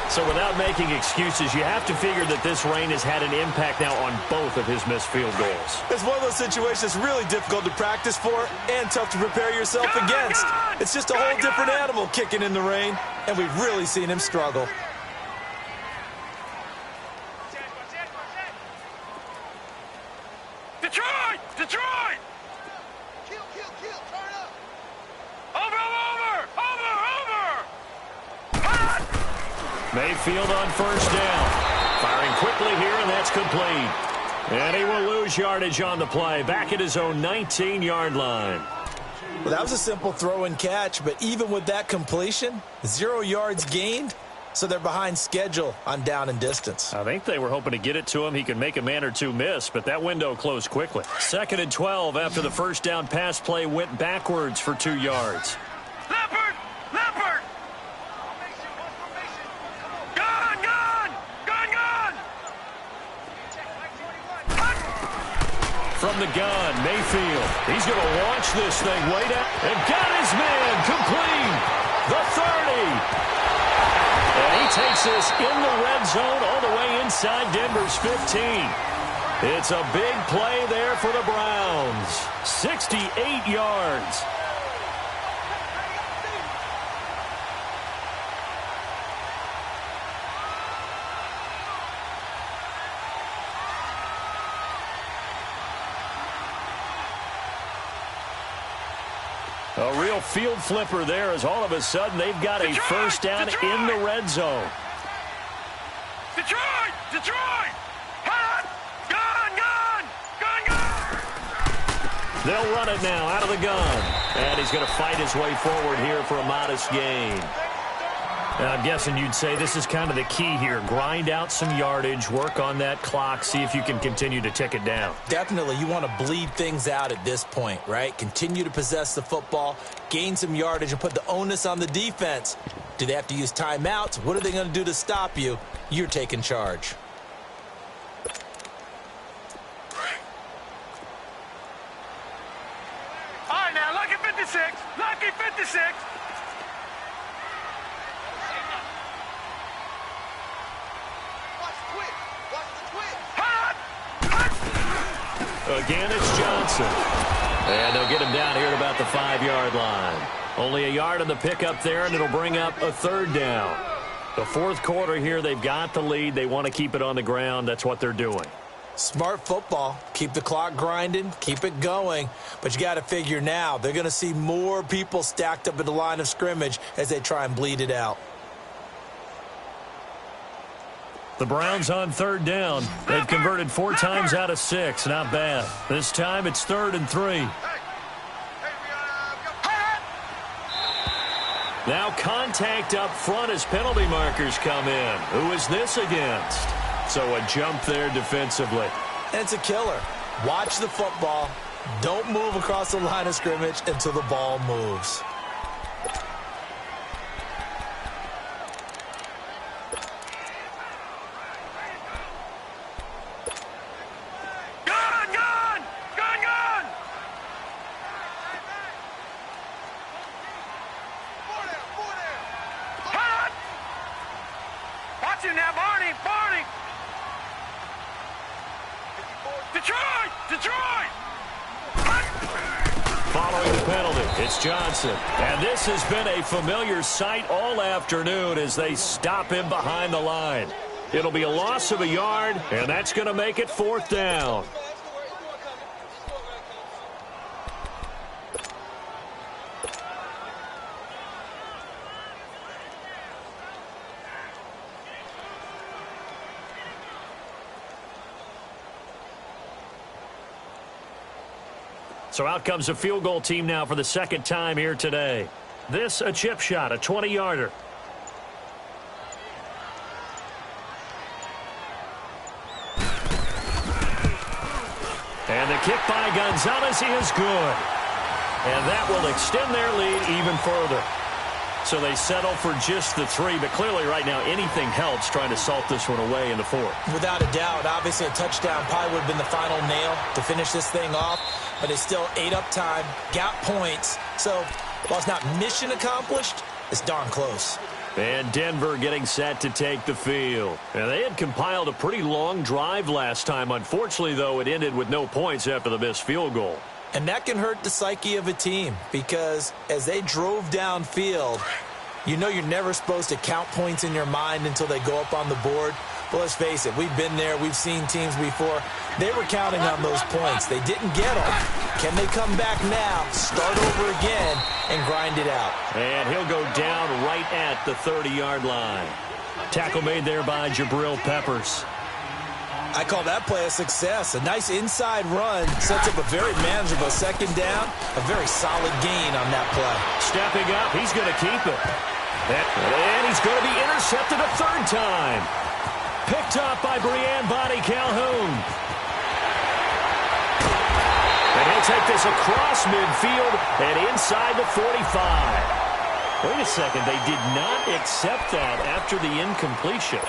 So without making excuses, you have to figure that this rain has had an impact now on both of his missed field goals. It's one of those situations really difficult to practice for and tough to prepare yourself against. It's just a whole different animal kicking in the rain, and we've really seen him struggle. Detroit! Detroit! Kill, turn up. Over! Mayfield on 1st down. Firing quickly here, and that's complete. And he will lose yardage on the play, back at his own 19-yard line. Well, that was a simple throw and catch, but even with that completion, 0 yards gained, so they're behind schedule on down and distance. I think they were hoping to get it to him. He could make a man or two miss, but that window closed quickly. 2nd and 12 after the first down pass play went backwards for 2 yards. Leopard! Leopard! Gun! Gun! Gun! Gun! From the gun, Mayfield. He's going to launch this thing right out and got his man complete. The 30. And he takes this in the red zone all the way inside Denver's 15. It's a big play there for the Browns. 68 yards. A real field flipper there as all of a sudden they've got a first down in the red zone. Detroit! Detroit! Hot! Gun! Gun! Gun! Gun! They'll run it now out of the gun. And he's going to fight his way forward here for a modest gain. And I'm guessing you'd say this is kind of the key here. Grind out some yardage, work on that clock, see if you can continue to tick it down. Definitely, you want to bleed things out at this point, right? Continue to possess the football, gain some yardage, and put the onus on the defense. Do they have to use timeouts? What are they going to do to stop you? You're taking charge. All right, now, lucky 56. Lucky 56. Again, it's Johnson. And they'll get him down here at about the 5-yard line. Only a yard on the pickup there, and it'll bring up a 3rd down. The 4th quarter here, they've got the lead. They want to keep it on the ground. That's what they're doing. Smart football. Keep the clock grinding. Keep it going. But you got to figure now, they're going to see more people stacked up at the line of scrimmage as they try and bleed it out. The Browns on 3rd down. They've converted 4 times out of 6. Not bad. This time it's 3rd and 3. Now contact up front as penalty markers come in. Who is this against? So a jump there defensively. And it's a killer. Watch the football. Don't move across the line of scrimmage until the ball moves. Johnson. And this has been a familiar sight all afternoon as they stop him behind the line. It'll be a loss of a yard, and that's going to make it 4th down. So out comes a field goal team now for the 2nd time here today. This a chip shot, a 20-yarder. And the kick by Gonzalez is good. And that will extend their lead even further. So they settle for just the 3, but clearly right now anything helps trying to salt this one away in the 4th. Without a doubt, obviously a touchdown probably would have been the final nail to finish this thing off, but it's still ate up time, got points, so while it's not mission accomplished, it's darn close. And Denver getting set to take the field. And they had compiled a pretty long drive last time. Unfortunately, though, it ended with no points after the missed field goal. And that can hurt the psyche of a team because as they drove downfield, you know you're never supposed to count points in your mind until they go up on the board. But let's face it, we've been there. We've seen teams before. They were counting on those points. They didn't get them. Can they come back now, start over again, and grind it out? And he'll go down right at the 30-yard line. Tackle made there by Jabril Peppers. I call that play a success. A nice inside run sets up a very manageable second down. A very solid gain on that play. Stepping up, he's going to keep it. And he's going to be intercepted a third time. Picked up by Brianne Bonnie Calhoun. And he'll take this across midfield and inside the 45. Wait a second, they did not accept that after the incompletion.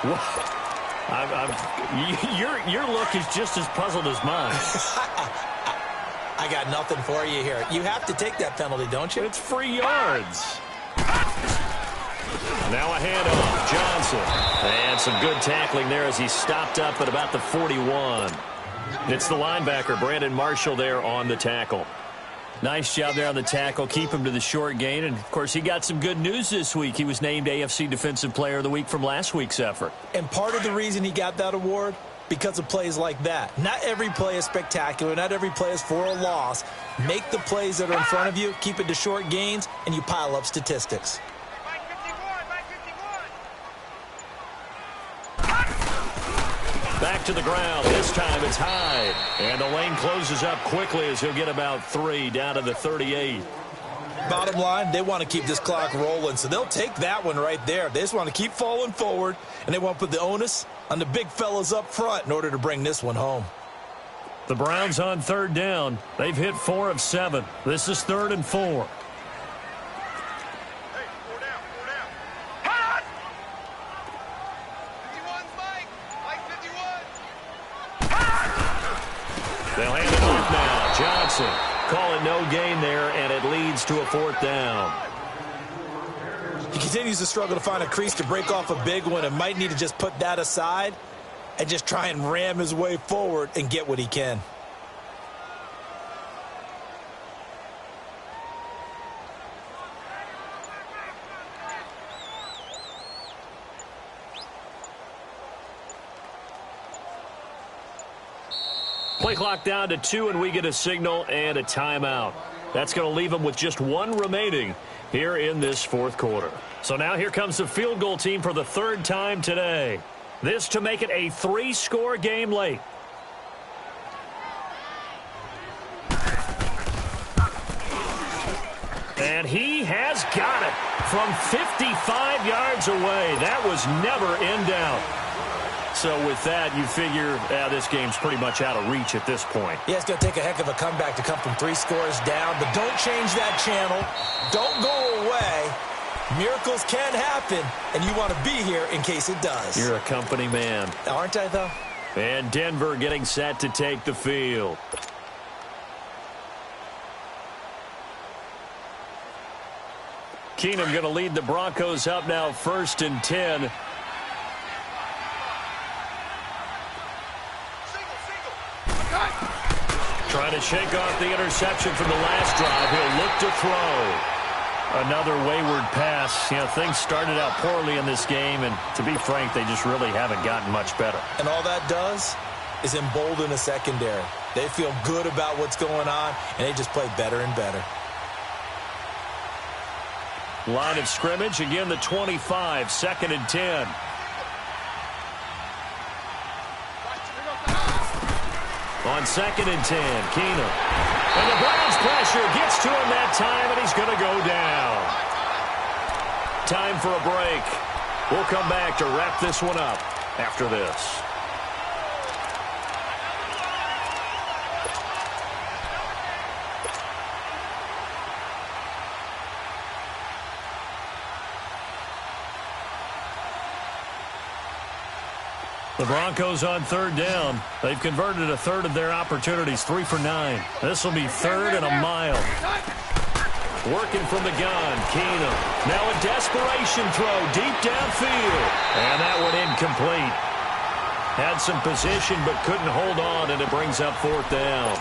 What? Your look is just as puzzled as mine. I got nothing for you here. You have to take that penalty, don't you? It's free yards. Now a handoff. Johnson. And some good tackling there as he stopped up at about the 41. It's the linebacker, Brandon Marshall, there on the tackle. Nice job there on the tackle. Keep him to the short gain. And, of course, he got some good news this week. He was named AFC Defensive Player of the Week from last week's effort. And part of the reason he got that award, because of plays like that. Not every play is spectacular. Not every play is for a loss. Make the plays that are in front of you, keep it to short gains, and you pile up statistics. Back to the ground. This time it's Hyde. And the lane closes up quickly as he'll get about 3 down to the 38. Bottom line, they want to keep this clock rolling, so they'll take that one right there. They just want to keep falling forward, and they want to put the onus on the big fellas up front in order to bring this one home. The Browns on third down. They've hit 4 of 7. This is 3rd and 4. They'll hand it off now. Johnson. Call it no gain there, and it leads to a 4th down. He continues to struggle to find a crease to break off a big one and might need to just put that aside and just try and ram his way forward and get what he can. Play clock down to 2, and we get a signal and a timeout. That's going to leave them with just 1 remaining here in this 4th quarter. So now here comes the field goal team for the 3rd time today. This to make it a 3-score game late. And he has got it from 55 yards away. That was never in doubt. So with that, you figure this game's pretty much out of reach at this point. Yeah, it's going to take a heck of a comeback to come from 3 scores down. But don't change that channel. Don't go away. Miracles can happen, and you want to be here in case it does. You're a company man. Aren't I, though? And Denver getting set to take the field. Keenum going to lead the Broncos up now 1st and 10. Trying to shake off the interception from the last drive. He'll look to throw. Another wayward pass. You know, things started out poorly in this game, and to be frank, they just really haven't gotten much better. And all that does is embolden a secondary. They feel good about what's going on, and they just play better and better. Line of scrimmage, again the 25, 2nd and 10. On 2nd and 10, Keenum. And the Browns pressure gets to him that time, and he's going to go down. Time for a break. We'll come back to wrap this one up after this. The Broncos on 3rd down. They've converted a 1/3 of their opportunities, 3 for 9. This will be 3rd and a mile. Working from the gun, Keenum. Now a desperation throw deep downfield. And that one incomplete. Had some position but couldn't hold on, and it brings up 4th down.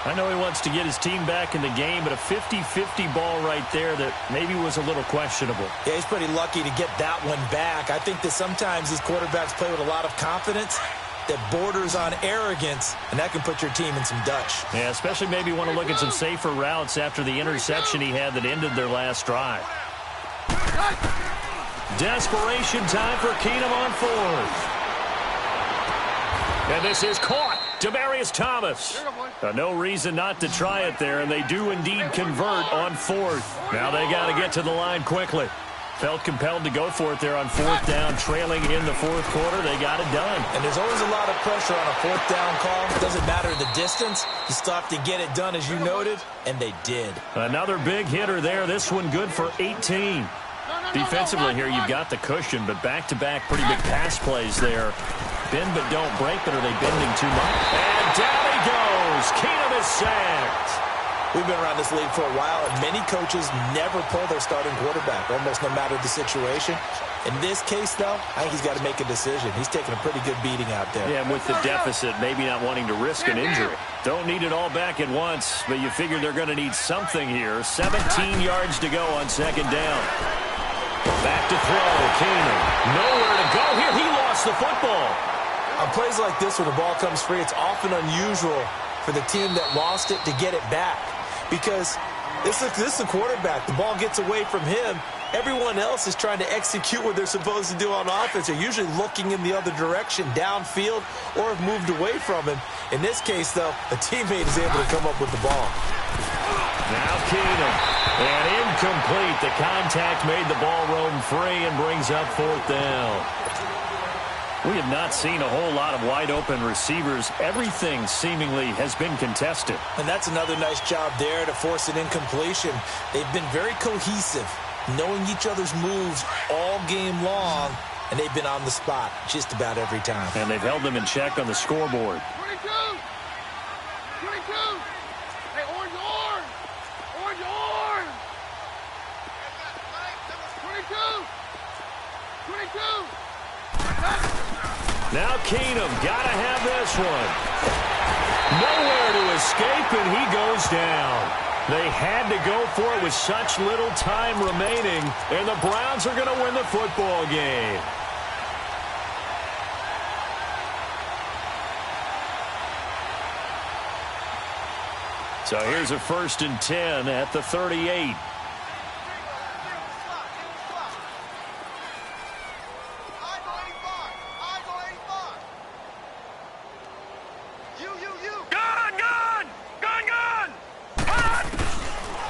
I know he wants to get his team back in the game, but a 50-50 ball right there that maybe was a little questionable. Yeah, he's pretty lucky to get that one back. I think that sometimes these quarterbacks play with a lot of confidence that borders on arrogance, and that can put your team in some Dutch. Yeah, especially maybe want to look at some safer routes after the interception he had that ended their last drive. Desperation time for Keenum on 4th. And this is caught. Demaryius Thomas. No reason not to try it there, and they do indeed convert on fourth. Now they got to get to the line quickly. Felt compelled to go for it there on fourth down, trailing in the fourth quarter. They got it done. And there's always a lot of pressure on a fourth down call. It doesn't matter the distance. You still have to get it done, as you noted, and they did. Another big hitter there. This one good for 18. Defensively here, you've got the cushion, but back-to-back pretty big pass plays there. Bend but don't break, but are they bending too much? And down he goes. Keenum is sacked. We've been around this league for a while, and many coaches never pull their starting quarterback, almost no matter the situation. In this case, though, I think he's got to make a decision. He's taking a pretty good beating out there. Yeah, and with the deficit, maybe not wanting to risk an injury. Don't need it all back at once, but you figure they're going to need something here. 17 yards to go on second down. Back to throw, Keenum. Nowhere to go here. He lost the football. On plays like this, when the ball comes free, it's often unusual for the team that lost it to get it back. Because this is the quarterback. The ball gets away from him. Everyone else is trying to execute what they're supposed to do on offense. They're usually looking in the other direction, downfield, or have moved away from him. In this case, though, a teammate is able to come up with the ball. Now Keenum. And incomplete. The contact made the ball roam free and brings up fourth down. We have not seen a whole lot of wide-open receivers. Everything seemingly has been contested. And that's another nice job there to force an incompletion. They've been very cohesive, knowing each other's moves all game long, and they've been on the spot just about every time. And they've held them in check on the scoreboard. 22! 22! Hey, orange! Orange! 22! 22! Now Keenum got to have this one. Nowhere to escape, and he goes down. They had to go for it with such little time remaining, and the Browns are going to win the football game. So here's a 1st and 10 at the 38.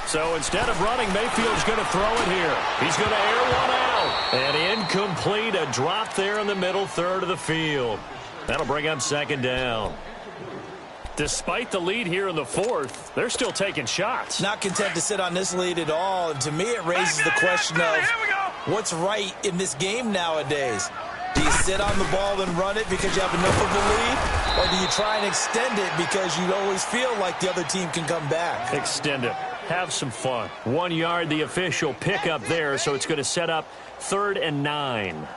So instead of running, Mayfield's going to throw it here. He's going to air one out. And incomplete, a drop there in the middle third of the field. That'll bring up second down. Despite the lead here in the fourth, they're still taking shots. Not content to sit on this lead at all. And to me, it raises the question of what's right in this game nowadays. Do you sit on the ball and run it because you have enough of a lead? Or do you try and extend it because you always feel like the other team can come back? Extend it. Have some fun. 1 yard, the official pickup there, so it's going to set up 3rd and 9.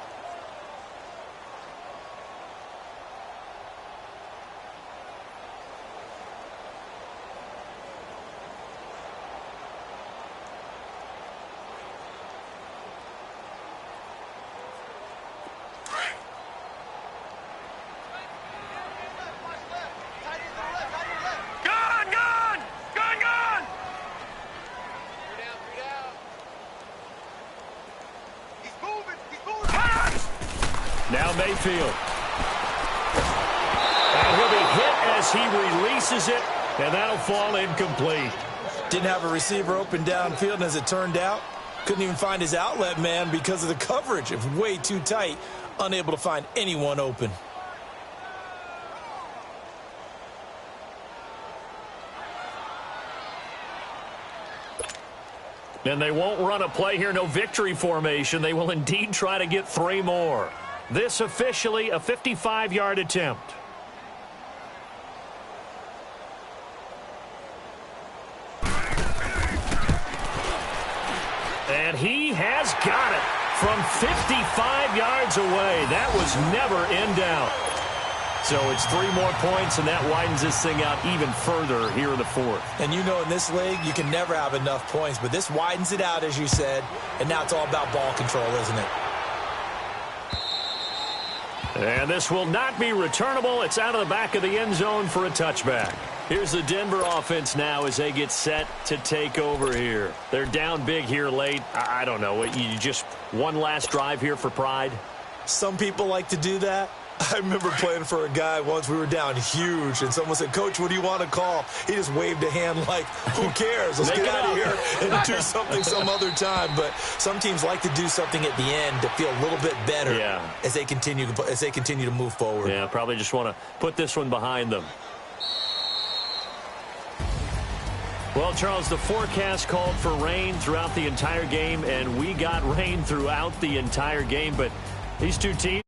Now Mayfield. And he'll be hit as he releases it, and that'll fall incomplete. Didn't have a receiver open downfield, and as it turned out, couldn't even find his outlet man because of the coverage. It was way too tight, unable to find anyone open. And they won't run a play here, no victory formation. They will indeed try to get 3 more. This officially a 55-yard attempt. And he has got it from 55 yards away. That was never in doubt. So it's 3 more points, and that widens this thing out even further here in the fourth. And you know in this league, you can never have enough points, but this widens it out, as you said, and now it's all about ball control, isn't it? And this will not be returnable. It's out of the back of the end zone for a touchback. Here's the Denver offense now as they get set to take over here. They're down big here late. I don't know. You just one last drive here for pride? Some people like to do that. I remember playing for a guy once. We were down huge, and someone said, "Coach, what do you want to call?" He just waved a hand like, "Who cares? Let's get out of here and do something some other time." But some teams like to do something at the end to feel a little bit better as they continue to move forward. Yeah, probably just want to put this one behind them. Well, Charles, the forecast called for rain throughout the entire game, and we got rain throughout the entire game. But these two teams